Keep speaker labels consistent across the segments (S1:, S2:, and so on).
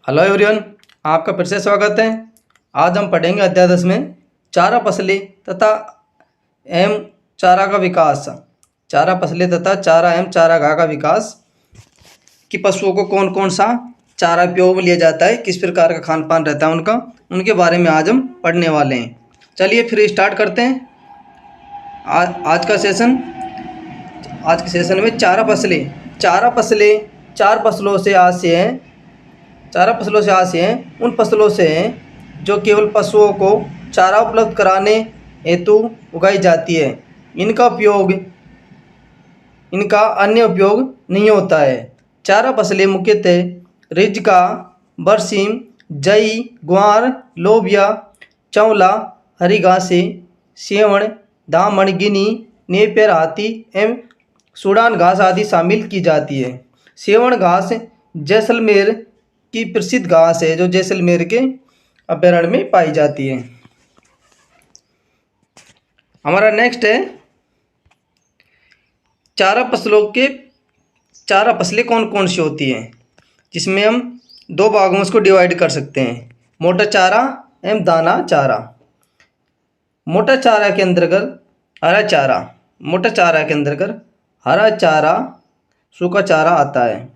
S1: Hello everyone, आपका फिर से स्वागत है। आज हम पढ़ेंगे अध्याय 10 में चारा फसलें तथा एवं चारा का विकास। चारा फसलें तथा चारा एवं चारागाह का विकास कि पशुओं को कौन कौन सा चारा उपयोग में लिया जाता है, किस प्रकार का खान पान रहता है उनका, उनके बारे में आज हम पढ़ने वाले हैं। चलिए फिर स्टार्ट करते हैं आज के सेशन में चारा फसलें चार फसलों से आशय हैं। चारा फसलों से आशय हैं उन फसलों से हैं जो केवल पशुओं को चारा उपलब्ध कराने हेतु उगाई जाती है। इनका अन्य उपयोग नहीं होता है। चारा फसलें मुख्यतः रिज्का, बरसीम, जई, ग्वार, लोबिया, चौला, हरी घासें, सेवण, दामन, गिनी, नेपियर, हाथी एवं सूडान घास आदि शामिल की जाती है। सेवण घास जैसलमेर की प्रसिद्ध घास है जो जैसलमेर के अभयारण्य में पाई जाती है। हमारा नेक्स्ट है चारा फसलें कौन कौन सी होती हैं, जिसमें हम दो भागों में इसको डिवाइड कर सकते हैं, मोटा चारा एवं दाना चारा। मोटा चारा के अंतर्गत हरा चारा, सूखा चारा आता है।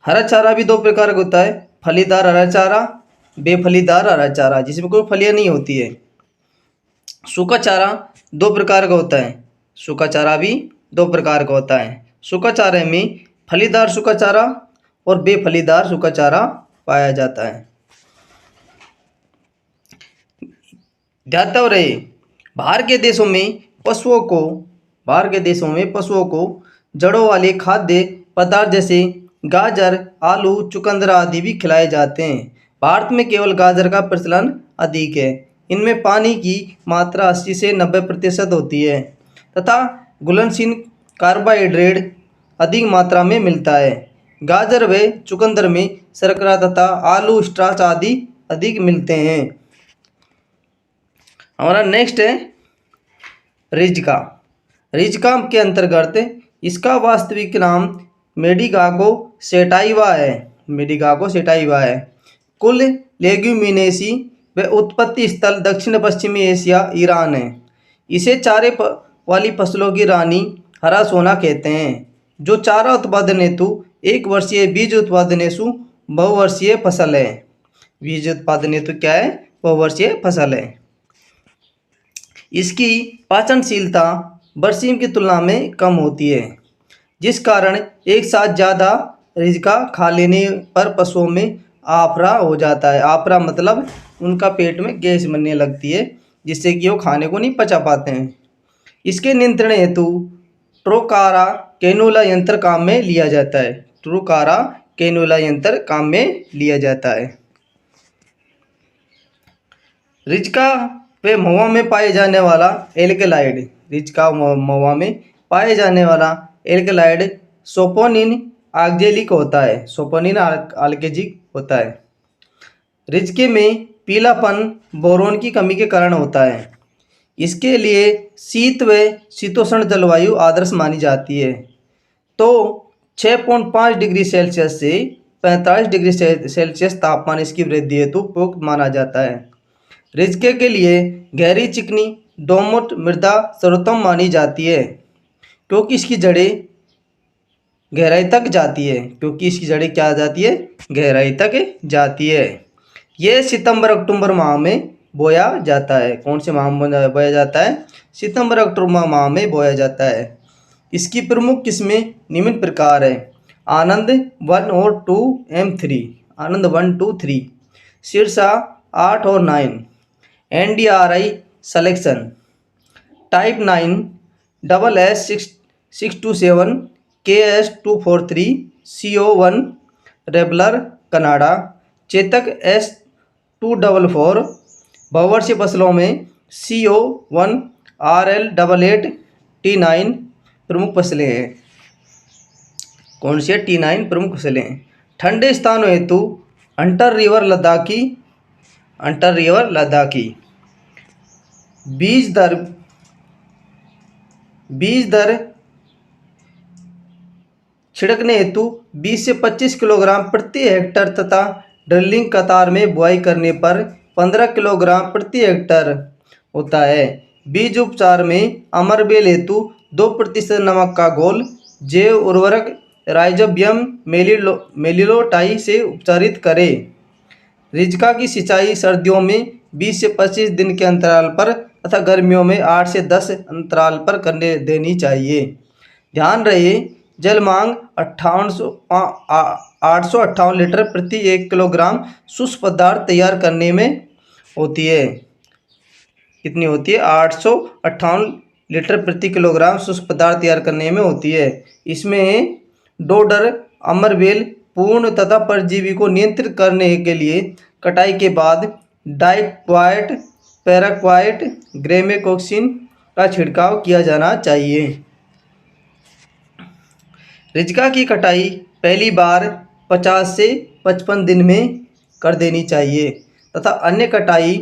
S1: हरा चारा भी दो प्रकार का होता है, फलीदार हरा चारा, बेफलीदार हरा चारा जिसमें कोई फलियां नहीं होती है। सूखा चारा दो प्रकार का होता है, सूखा चारा भी दो प्रकार का होता है। सूखा चारे में फलीदार सूखा चारा और बेफलीदार सूखा चारा पाया जाता है। ध्यान रहे, बाहर के देशों में पशुओं को जड़ों वाले खाद्य पदार्थ जैसे गाजर, आलू, चुकंदर आदि भी खिलाए जाते हैं। भारत में केवल गाजर का प्रचलन अधिक है। इनमें पानी की मात्रा 80 से 90% होती है तथा घुलनशील कार्बोहाइड्रेट अधिक मात्रा में मिलता है। गाजर व चुकंदर में शर्करा तथा आलू स्टार्च आदि अधिक मिलते हैं। हमारा नेक्स्ट है रिज्का के अंतर्गत इसका वास्तविक नाम मेडिकागो सेटाइवा है। कुल लेग्यूमिनेसी व उत्पत्ति स्थल दक्षिण पश्चिमी एशिया, ईरान है। इसे चारे वाली फसलों की रानी हरा सोना कहते हैं, जो चारा उत्पादन हेतु एक वर्षीय, बीज उत्पादन हेतु बहुवर्षीय फसल है। बीज उत्पादन हेतु क्या है? बहुवर्षीय फसल है। इसकी पाचनशीलता बरसीम की तुलना में कम होती है, जिस कारण एक साथ ज़्यादा रिज्का खा लेने पर पशुओं में आफरा हो जाता है। आफरा मतलब उनका पेट में गैस बनने लगती है, जिससे कि वो खाने को नहीं पचा पाते हैं। इसके नियंत्रण हेतु ट्रोकारा कैनुला यंत्र काम में लिया जाता है। रिज्का व महुआ में पाए जाने वाला एल्कलाइड सोपोनिन आल्गेजिक होता है। रिज्के में पीलापन बोरोन की कमी के कारण होता है। इसके लिए शीत व शीतोष्ण जलवायु आदर्श मानी जाती है। तो 6.5 डिग्री सेल्सियस से 45 डिग्री सेल्सियस तापमान इसकी वृद्धि हेतु उपयुक्त माना जाता है। रिज्के के लिए गहरी चिकनी दोमट मृदा सर्वोत्तम मानी जाती है, क्योंकि इसकी जड़ें गहराई तक जाती है। यह सितंबर अक्टूबर माह में बोया जाता है। कौन से माह में बोया जाता है? सितंबर अक्टूबर माह में बोया जाता है। इसकी प्रमुख किस्में निम्न प्रकार है: आनंद 1 और 2 M3, आनंद 1, 2, 3, शीर्षा 8 और 9, NDRI selection, type 9, SS 627, KS 243, CO1, रेबलर कनाडा, चेतक S 244। बहुवर्षीय फसलों में CO1, RL 88, T9 प्रमुख फसलें हैं। कौन सी है? T9 प्रमुख फसलें हैं। ठंडे स्थानों हेतु हंटर रिवर लद्दाखी। बीज दर छिड़कने हेतु 20 से 25 किलोग्राम प्रति हेक्टर तथा ड्रिलिंग कतार में बुआई करने पर 15 किलोग्राम प्रति हेक्टर होता है। बीज उपचार में अमरबेल हेतु 2% नमक का घोल जैव उर्वरक राइजोबियम मेलिलोटाई से उपचारित करें। रिजका की सिंचाई सर्दियों में 20 से 25 दिन के अंतराल पर तथा गर्मियों में 8 से 10 अंतराल पर करने देनी चाहिए। ध्यान रहे, जल मांग 858 लीटर प्रति 1 किलोग्राम शुष्क पदार्थ तैयार करने में होती है। कितनी होती है? 858 लीटर प्रति किलोग्राम शुष्क पदार्थ तैयार करने में होती है। इसमें डोडर अमरबेल पूर्ण तथा परजीवी को नियंत्रित करने के लिए कटाई के बाद डाइक्वाइट पैराक्वाइट ग्रेमेकोक्सिन का छिड़काव किया जाना चाहिए। रिजका की कटाई पहली बार 50 से 55 दिन में कर देनी चाहिए तथा अन्य कटाई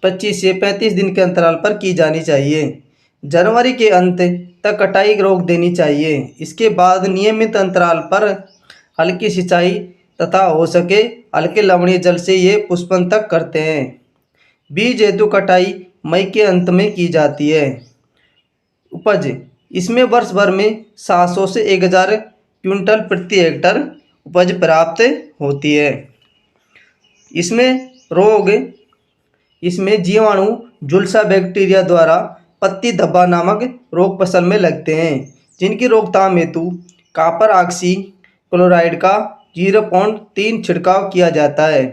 S1: 25 से 35 दिन के अंतराल पर की जानी चाहिए। जनवरी के अंत तक कटाई रोक देनी चाहिए। इसके बाद नियमित अंतराल पर हल्की सिंचाई तथा हो सके हल्के लवणीय जल से ये पुष्पन तक करते हैं। बीज हेतु कटाई मई के अंत में की जाती है। उपज इसमें वर्ष भर में 700 से 1000 क्विंटल प्रति हेक्टर उपज प्राप्त होती है। इसमें जीवाणु झुलसा बैक्टीरिया द्वारा पत्ती धब्बा नामक रोग फसल में लगते हैं, जिनकी रोकथाम हेतु कॉपर ऑक्सी क्लोराइड का 0.3 छिड़काव किया जाता है।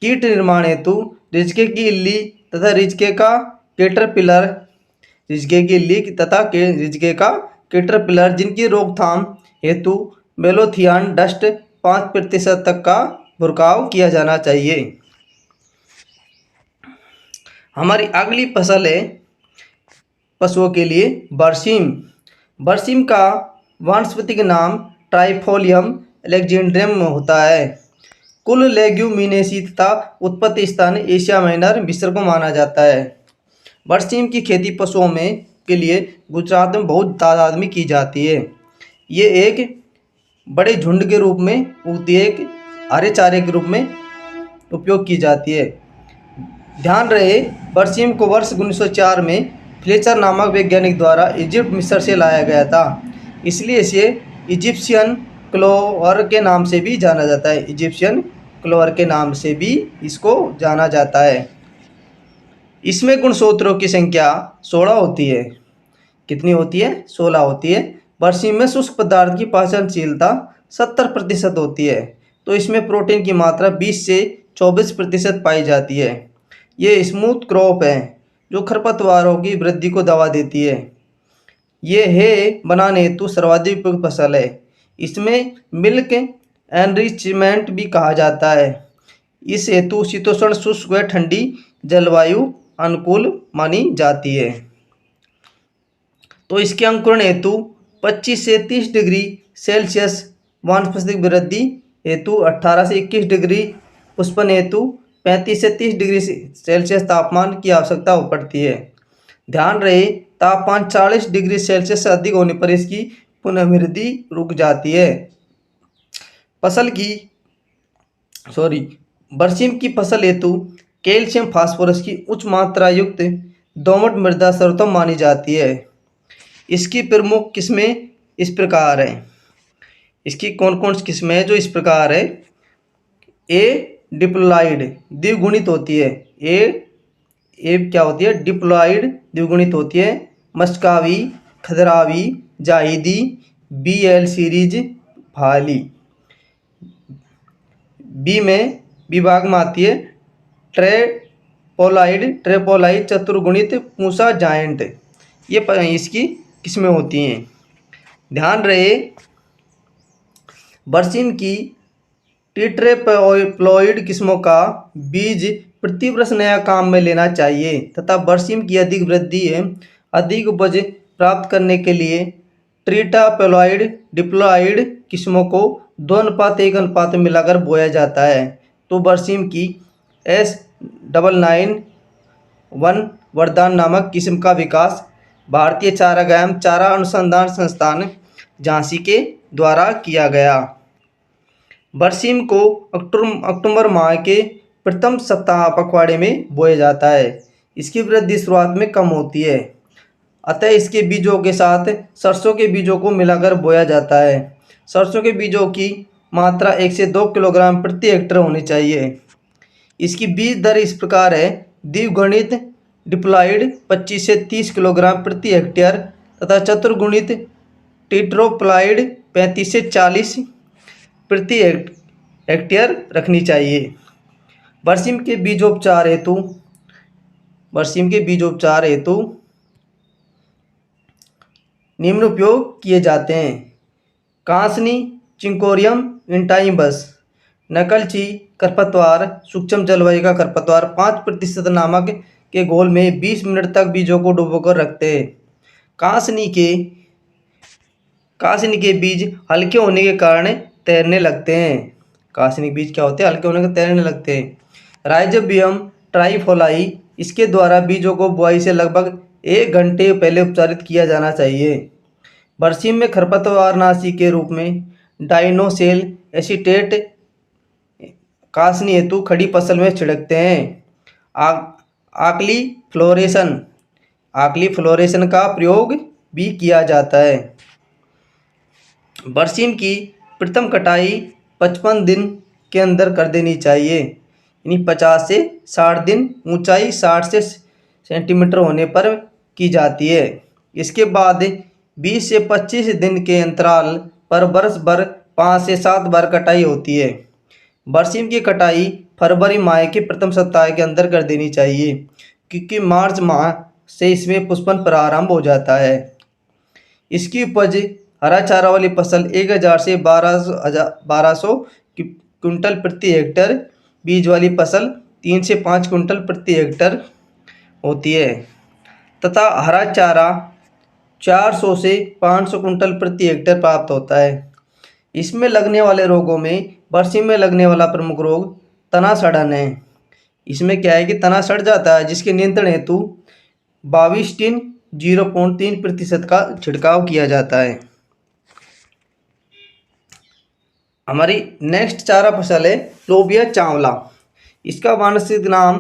S1: कीट निर्माण हेतु रिजके की इल्ली तथा रिजके का कैटरपिलर जिनकी रोकथाम हेतु मेलोथियान डस्ट 5% तक का छिड़काव किया जाना चाहिए। हमारी अगली फसल है पशुओं के लिए बरसीम। बरसीम का वानस्पतिक नाम ट्राइफोलियम अलेक्जेंड्रियम होता है। कुल लेग्यूमिनेसी तथा उत्पत्ति स्थान एशिया माइनर मिस्र को माना जाता है। बरसीम की खेती पशुओं में के लिए गुजरात में बहुत तादाद में की जाती है। ये एक बड़े झुंड के रूप में उगती है, एक हरे चारे के रूप में उपयोग की जाती है। ध्यान रहे, बरसीम को वर्ष 1904 में फ्लेचर नामक वैज्ञानिक द्वारा इजिप्ट मिस्र से लाया गया था, इसलिए इसे इजिप्शियन क्लोवर के नाम से भी जाना जाता है। इजिप्शियन क्लोवर के नाम से भी इसको जाना जाता है। इसमें गुणसूत्रों की संख्या 16 होती है। कितनी होती है? 16 होती है। बरसीम में शुष्क पदार्थ की पाचनशीलता 70% होती है, तो इसमें प्रोटीन की मात्रा 20 से 24% पाई जाती है। ये स्मूथ क्रॉप है जो खरपतवारों की वृद्धि को दबा देती है। ये है बनाने हेतु सर्वाधिक उपयुक्त फसल है। इसमें मिल्क एनरिचमेंट भी कहा जाता है। इस हेतु शीतोष्ण शुष्क व ठंडी जलवायु अनुकूल मानी जाती है। तो इसके अंकुरण हेतु 25 से 30 डिग्री सेल्सियस, वानस्पतिक वृद्धि हेतु 18 से 21 डिग्री, पुष्पन हेतु 35 से 30 डिग्री सेल्सियस तापमान की आवश्यकता पड़ती है। ध्यान रहे, तापमान 40 डिग्री सेल्सियस से अधिक होने पर इसकी पुनर्वृद्धि रुक जाती है। बरसीम की फसल हेतु कैल्शियम फास्फोरस की उच्च मात्रा युक्त दोमट मृदा सर्वोत्तम मानी जाती है। इसकी प्रमुख किस्में इस प्रकार हैं। इसकी कौन कौन सी किस्में हैं जो इस प्रकार है? ए डिप्लॉइड द्विगुणित होती है। ए क्या होती है? डिप्लॉइड द्विगुणित होती है। मस्कावी, खदरावी, जाहिदी, BL सीरीज, भाली। बी में विभाग में आती है ट्रेपोलाइड चतुर्गुणित पूसा जायंट। ये इसकी किस्में होती हैं। ध्यान रहे, बरसीम की टीट्रेप्लोइड किस्मों का बीज प्रति वर्ष नया काम में लेना चाहिए तथा बरसीम की अधिक वृद्धि है अधिक उपज प्राप्त करने के लिए ट्रीटाप्लोइड डिप्लॉइड किस्मों को 2:1 मिलाकर बोया जाता है। तो बरसीम की S991 वरदान नामक किस्म का विकास भारतीय चारागाह चारा अनुसंधान संस्थान झांसी के द्वारा किया गया। बरसीम को अक्टूबर माह के प्रथम सप्ताह पखवाड़े में बोया जाता है। इसकी वृद्धि शुरुआत में कम होती है, अतः इसके बीजों के साथ सरसों के बीजों को मिलाकर बोया जाता है। सरसों के बीजों की मात्रा 1 से 2 किलोग्राम प्रति हेक्टर होनी चाहिए। इसकी बीज दर इस प्रकार है: द्विगुणित डिप्लॉयड 25 से 30 किलोग्राम प्रति हेक्टेयर तथा चतुर्गुणित टेट्रोप्लाइड 35 से 40 प्रति हेक्टेयर रखनी चाहिए। बरसीम के बीजोपचार हेतु निम्न उपयोग किए जाते हैं: कांसनी, चिंकोरियम इंटाइबस, नकलची खरपतवार, सूक्ष्म जलवायु का खरपतवार 5% नमक के घोल में 20 मिनट तक बीजों को डुबोकर रखते हैं। कासनी के बीज हल्के होने के कारण तैरने लगते हैं। कासनी के बीज क्या होते हैं? हल्के होने के तैरने लगते हैं। राइजोबियम ट्राइफोलाई, इसके द्वारा बीजों को बुआई से लगभग 1 घंटे पहले उपचारित किया जाना चाहिए। बरसीम में खरपतवारनाशी के रूप में डाइनोसेल एसीटेट कासनी हेतु खड़ी फसल में छिड़कते हैं। आकली फ्लोरेशन का प्रयोग भी किया जाता है। बरसीम की प्रथम कटाई 55 दिन के अंदर कर देनी चाहिए, यानी 50 से 60 दिन, ऊंचाई 60 से सेंटीमीटर होने पर की जाती है। इसके बाद 20 से 25 दिन के अंतराल पर वर्ष भर 5 से 7 बार कटाई होती है। बरसीम की कटाई फरवरी माह के प्रथम सप्ताह के अंदर कर देनी चाहिए, क्योंकि मार्च माह से इसमें पुष्पन प्रारंभ हो जाता है। इसकी उपज हरा चारा वाली फसल 1000 से 1200 क्विंटल प्रति हेक्टर, बीज वाली फसल 3 से 5 क्विंटल प्रति हेक्टर होती है तथा हरा चारा 400 से 500 क्विंटल प्रति हेक्टर प्राप्त होता है। इसमें लगने वाले रोगों में बरसीम में लगने वाला प्रमुख रोग तना सड़न है। इसमें क्या है कि तना सड़ जाता है, जिसके नियंत्रण हेतु 22 0.3% का छिड़काव किया जाता है। हमारी नेक्स्ट चारा फसल है लोबिया चावला। इसका वानस्पतिक नाम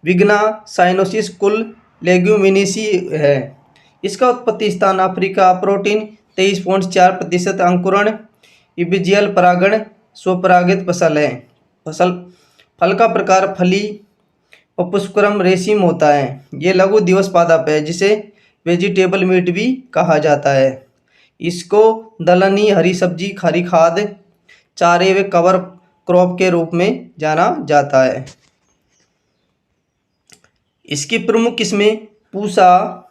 S1: विग्ना साइनोसिस कुल लेग्यूमिनेसी है। इसका उत्पत्ति स्थान अफ्रीका। प्रोटीन 23.4%, अंकुरण इबिजियल परागण, स्वपरागित फसल है। फल का प्रकार फली और पुष्पक्रम रेशम होता है। ये लघु दिवस पादप है, जिसे वेजिटेबल मीट भी कहा जाता है। इसको दलहनी, हरी सब्जी, हरी खाद, चारे व कवर क्रॉप के रूप में जाना जाता है। इसकी प्रमुख किस्में पूसा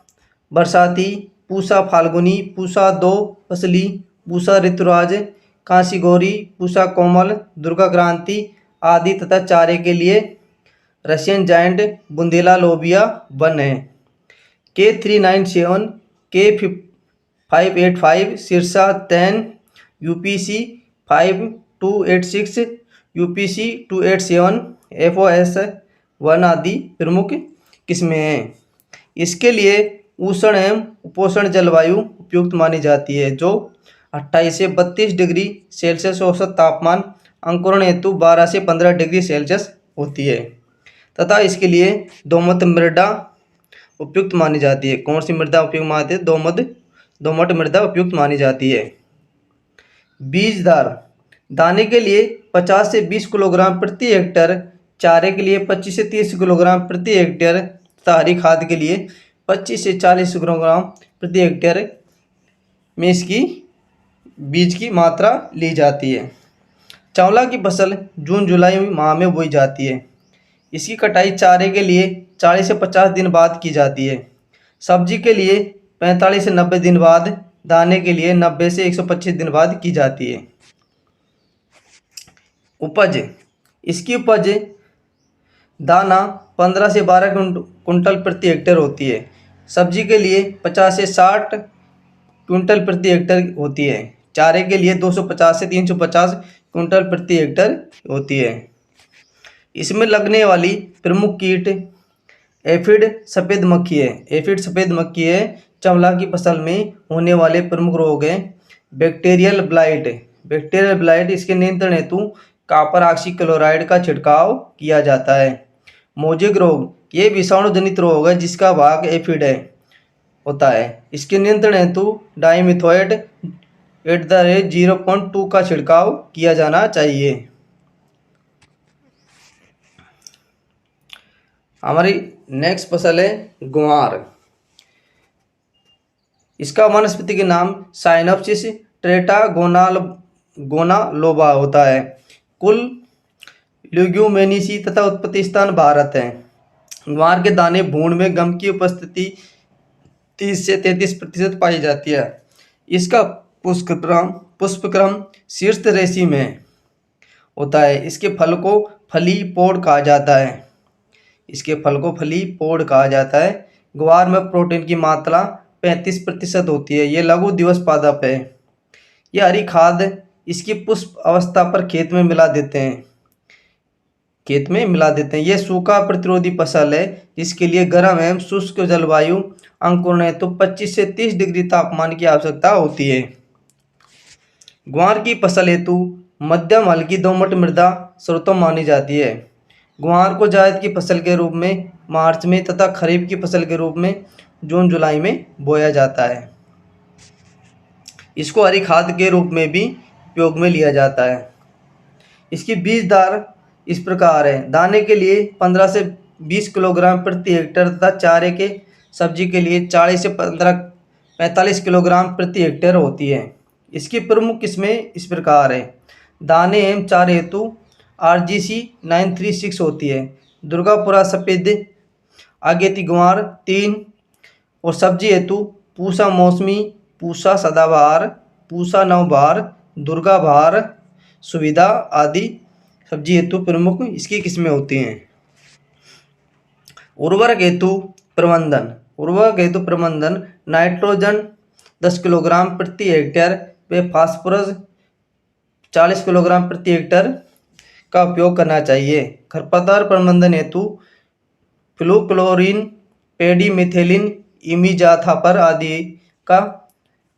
S1: बरसाती, पूसा फाल्गुनी, पूसा 2 फसली, पूसा ऋतुराज, कांसीगोरी, पूसा कोमल, दुर्गा क्रांति आदि तथा चारे के लिए रशियन जायंट बुंदेला लोबिया 1 है। K397, K585, Sirsa 10, UPC 5286, UPC 287, FOS 1 आदि प्रमुख किस्में हैं। इसके लिए उष्ण एवं उपोष्ण जलवायु उपयुक्त मानी जाती है, जो 28 से 32 डिग्री सेल्सियस औसत तापमान, अंकुरण हेतु 12 से 15 डिग्री सेल्सियस होती है तथा इसके लिए दोमट मृदा उपयुक्त मानी जाती है। कौन सी मृदा उपयुक्त मानी जाती है? दोमट मृदा उपयुक्त मानी जाती है। बीजदार दाने के लिए 50 से 20 किलोग्राम प्रति हेक्टर, चारे के लिए 25 से 30 किलोग्राम प्रति हेक्टेयर तथा हरी खाद के लिए 25 से 40 किलोग्राम प्रति हेक्टेयर में इसकी बीज की मात्रा ली जाती है। चावला की फसल जून जुलाई माह में बोई जाती है। इसकी कटाई चारे के लिए 40 से 50 दिन बाद की जाती है। सब्जी के लिए 45 से 90 दिन बाद, दाने के लिए 90 से 125 दिन बाद की जाती है। उपज, इसकी उपज दाना 15 से 12 कुंटल प्रति हेक्टेयर होती है। सब्जी के लिए 50 से 60 क्विंटल प्रति हेक्टेयर होती है। चारे के लिए 250 से 350 क्विंटल प्रति हेक्टेयर होती है। इसमें लगने वाली प्रमुख कीट एफिड सफ़ेद मक्खी है। एफिड सफ़ेद मक्खी है। चावला की फसल में होने वाले प्रमुख रोग हैं बैक्टीरियल ब्लाइट, बैक्टीरियल ब्लाइट, इसके नियंत्रण हेतु कॉपर ऑक्सीक्लोराइड का छिड़काव किया जाता है। मोजेक रोग, ये विषाणु जनित रोग है जिसका भाग एफिड है होता है। इसके नियंत्रण हेतु डाइमिथोएट @0.2 का छिड़काव किया जाना चाहिए। हमारी नेक्स्ट फसल है ग्वार। इसका वनस्पति के नाम साइनोप्सिस टेट्रागोनालोबा होता है। कुल ल्यूग्यूमेनीसी तथा उत्पत्ति स्थान भारत है। ग्वार के दाने भूण में गम की उपस्थिति 30 से 33% पाई जाती है। इसका पुष्पक्रम शीर्ष रेशि में होता है। इसके फल को फली पोड़ कहा जाता है। इसके फल को फली पोड़ कहा जाता है। ग्वार में प्रोटीन की मात्रा 35% होती है। ये लघु दिवस पादप है। यह हरी खाद इसकी पुष्प अवस्था पर खेत में मिला देते हैं। यह सूखा प्रतिरोधी फसल है जिसके लिए गर्म एवं शुष्क जलवायु अंकुरण हेतु 25 से 30 डिग्री तापमान की आवश्यकता होती है। ग्वार की फसल हेतु मध्यम हल्की दोमट मृदा सर्वोत्तम मानी जाती है। ग्वार को जायद की फसल के रूप में मार्च में तथा खरीफ की फसल के रूप में जून जुलाई में बोया जाता है। इसको हरी खाद के रूप में भी उपयोग में लिया जाता है। इसकी बीजदार इस प्रकार है। दाने के लिए 15 से 20 किलोग्राम प्रति हेक्टेयर तथा चारे के सब्जी के लिए 40 से 45 किलोग्राम प्रति हेक्टेयर होती है। इसकी प्रमुख किस्में इस प्रकार है। दाने एवं चारे हेतु RGC 936 होती है। दुर्गापुरा सफ़ेद आगेती ग्वार 3 और सब्जी हेतु पूसा मौसमी, पूसा सदाबहार, पूसा नवबहार, दुर्गा बहार, सुविधा आदि सब्जी हेतु प्रमुख इसकी किस्में होती हैं। उर्वरक हेतु प्रबंधन नाइट्रोजन 10 किलोग्राम प्रति हेक्टेयर व फास्फोरस 40 किलोग्राम प्रति हेक्टेयर का उपयोग करना चाहिए। खरपतवार प्रबंधन हेतु फ्लूक्लोरीन, पेडीमिथेलिन, इमिजाथापर आदि का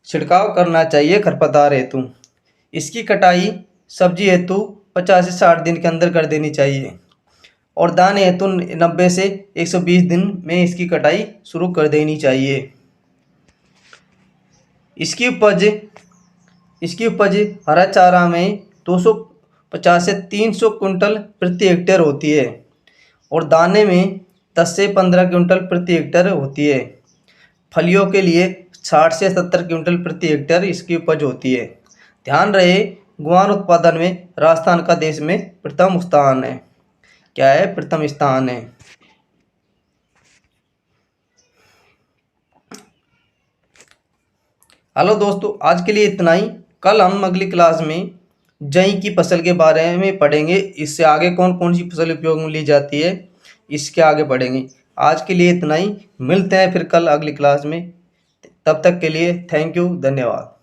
S1: छिड़काव करना चाहिए खरपतवार हेतु। इसकी कटाई सब्जी हेतु 50 से 60 दिन के अंदर कर देनी चाहिए और दाने हेतु 90 से 120 दिन में इसकी कटाई शुरू कर देनी चाहिए। इसकी उपज हरा चारा में 250 से 300 क्विंटल प्रति हेक्टेयर होती है और दाने में 10 से 15 क्विंटल प्रति हेक्टेयर होती है। फलियों के लिए 60 से 70 क्विंटल प्रति हेक्टेयर इसकी उपज होती है। ध्यान रहे, ग्वार उत्पादन में राजस्थान का देश में प्रथम स्थान है। क्या है? प्रथम स्थान है। हेलो दोस्तों, आज के लिए इतना ही। कल हम अगली क्लास में जई की फसल के बारे में पढ़ेंगे। इससे आगे कौन कौन सी फसल उपयोग में ली जाती है इसके आगे पढ़ेंगे। आज के लिए इतना ही। मिलते हैं फिर कल अगली क्लास में। तब तक के लिए थैंक यू, धन्यवाद।